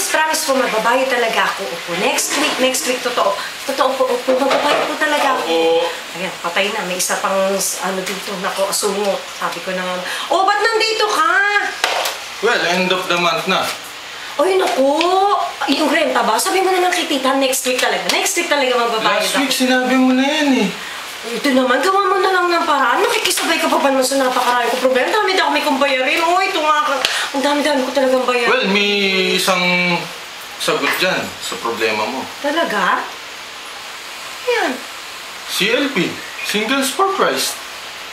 promise po, magbabayad talaga ako. Opo, next week, totoo. Totoo po, opo, magbabayad po talaga ako. Ayan, patay na. May isa pang, ano dito, nako, asungot. Sabi ko na, oh, ba't nandito ka? Well, end of the month na. Ay, naku, yung renta ba? Sabi mo na lang kay tita, next week talaga. Next week talaga magbabayad Last week, ako. sinabi mo na yan eh. Ito naman, gawa mo na lang ng paraan. Nakikisabay ka pa ba naman sa napakarami ko problema? Dami-dami akong bayarin. Oh, ito nga, ang dami-dami ko talagang bayarin. Well, may isang sagot dyan sa problema mo. Talaga? Yan. CLP, Singles for Christ.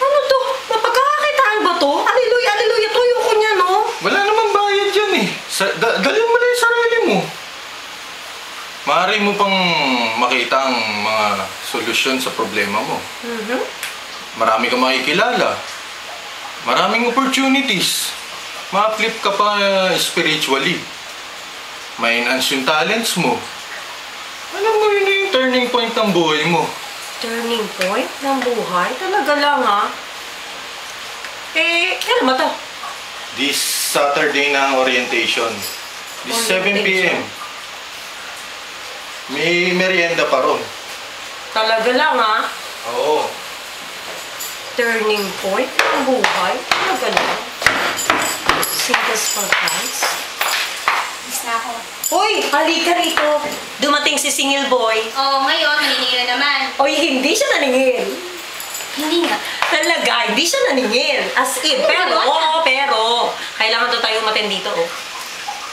Ano to? Mapagkakakitaan ba to? Aleluya, aleluya. Tuyo ko niya, no? Wala namang bayad dyan eh. Dalhin mo na yung sarili mo. Maaari mo pang makita ang mga solusyon sa problema mo. Marami kang makikilala. Maraming opportunities. Ma-flip ka pa spiritually. Ma-enhance yung talents mo. Alam mo, yun yung turning point ng buhay mo. Turning point ng buhay? Talaga lang, ha? Eh, kailan ba to? This Saturday na orientation. This 7 p.m. May merienda pa ron. Talaga lang, ha? Oo. Turning point ng buhay? Talaga lang? Singles for Christ? Miss na ako. Uy, halika rito. Dumating si single boy. Oh, ngayon, maniningil na naman. Uy, hindi siya naningil. Hindi nga. Talaga, hindi siya naningil. As in, pero, kailangan to tayo umaten dito, oh.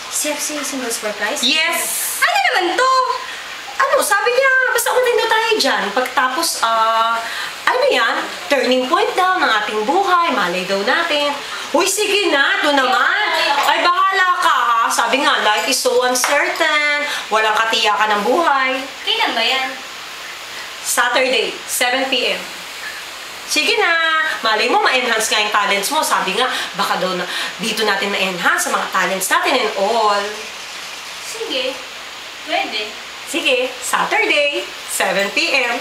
CFC Singles for Christ? Yes! Ano naman to? Ano, sabi niya, basta umaten daw tayo dyan. Pagtapos, ano yan? Turning point daw ng ating buhay. Malay daw natin. Uy, sige na, ito naman. Ay, bahala ka, ha? Sabi nga, life is so uncertain. Walang katiyakan ng buhay. Kailan ba yan? Saturday, 7 p.m. Sige na, malay mo ma-enhance nga yung talents mo. Sabi nga, baka daw na, dito natin ma-enhance sa mga talents natin and all. Sige. Pwede. Sige, Saturday, 7 p.m.